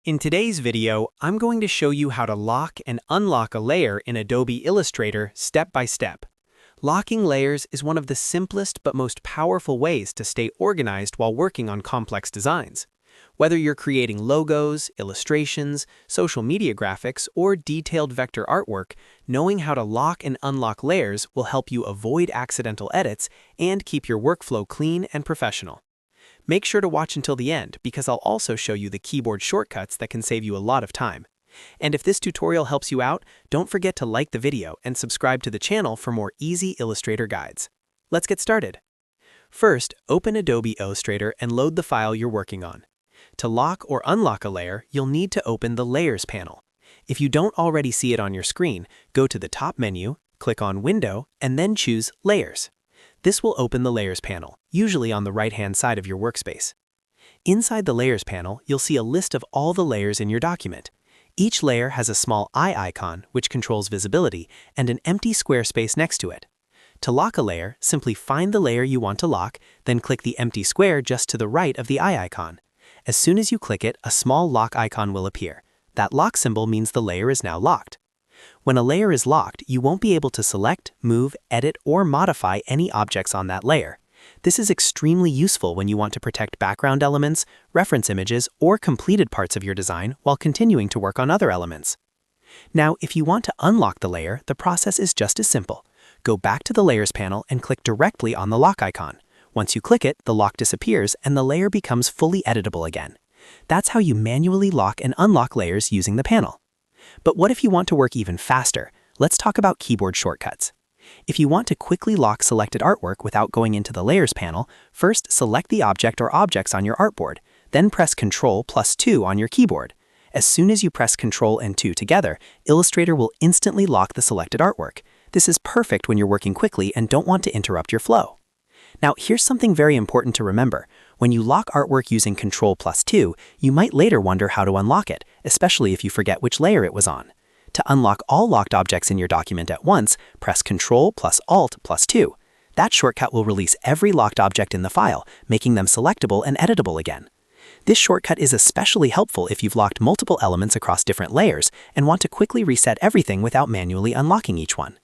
In today's video, I'm going to show you how to lock and unlock a layer in Adobe Illustrator step by step. Locking layers is one of the simplest but most powerful ways to stay organized while working on complex designs. Whether you're creating logos, illustrations, social media graphics, or detailed vector artwork, knowing how to lock and unlock layers will help you avoid accidental edits and keep your workflow clean and professional. Make sure to watch until the end because I'll also show you the keyboard shortcuts that can save you a lot of time. And if this tutorial helps you out, don't forget to like the video and subscribe to the channel for more easy Illustrator guides. Let's get started. First, open Adobe Illustrator and load the file you're working on. To lock or unlock a layer, you'll need to open the Layers panel. If you don't already see it on your screen, go to the top menu, click on Window, and then choose Layers. This will open the Layers panel, usually on the right-hand side of your workspace. Inside the Layers panel, you'll see a list of all the layers in your document. Each layer has a small eye icon, which controls visibility, and an empty square space next to it. To lock a layer, simply find the layer you want to lock, then click the empty square just to the right of the eye icon. As soon as you click it, a small lock icon will appear. That lock symbol means the layer is now locked. When a layer is locked, you won't be able to select, move, edit, or modify any objects on that layer. This is extremely useful when you want to protect background elements, reference images, or completed parts of your design while continuing to work on other elements. Now, if you want to unlock the layer, the process is just as simple. Go back to the Layers panel and click directly on the lock icon. Once you click it, the lock disappears and the layer becomes fully editable again. That's how you manually lock and unlock layers using the panel. But what if you want to work even faster? Let's talk about keyboard shortcuts. If you want to quickly lock selected artwork without going into the Layers panel, first select the object or objects on your artboard, then press Ctrl+2 on your keyboard. As soon as you press Ctrl and 2 together, Illustrator will instantly lock the selected artwork. This is perfect when you're working quickly and don't want to interrupt your flow. Now, here's something very important to remember. When you lock artwork using Ctrl+2, you might later wonder how to unlock it, especially if you forget which layer it was on. To unlock all locked objects in your document at once, press Ctrl+Alt+2. That shortcut will release every locked object in the file, making them selectable and editable again. This shortcut is especially helpful if you've locked multiple elements across different layers and want to quickly reset everything without manually unlocking each one.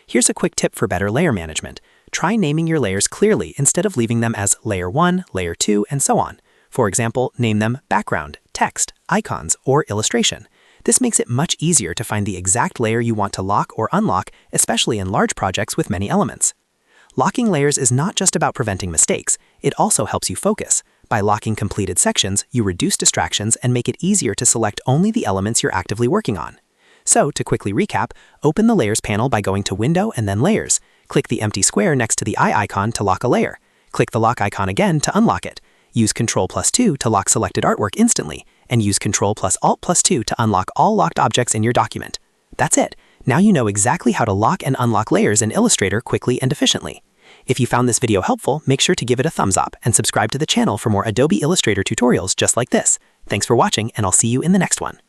Here's a quick tip for better layer management. Try naming your layers clearly instead of leaving them as Layer 1, Layer 2, and so on. For example, name them Background, Text, Icons, or Illustration. This makes it much easier to find the exact layer you want to lock or unlock, especially in large projects with many elements. Locking layers is not just about preventing mistakes, it also helps you focus. By locking completed sections, you reduce distractions and make it easier to select only the elements you're actively working on. So, to quickly recap, open the Layers panel by going to Window and then Layers. Click the empty square next to the eye icon to lock a layer. Click the lock icon again to unlock it. Use Ctrl+2 to lock selected artwork instantly, and use Ctrl+Alt+2 to unlock all locked objects in your document. That's it. Now you know exactly how to lock and unlock layers in Illustrator quickly and efficiently. If you found this video helpful, make sure to give it a thumbs up and subscribe to the channel for more Adobe Illustrator tutorials just like this. Thanks for watching, and I'll see you in the next one.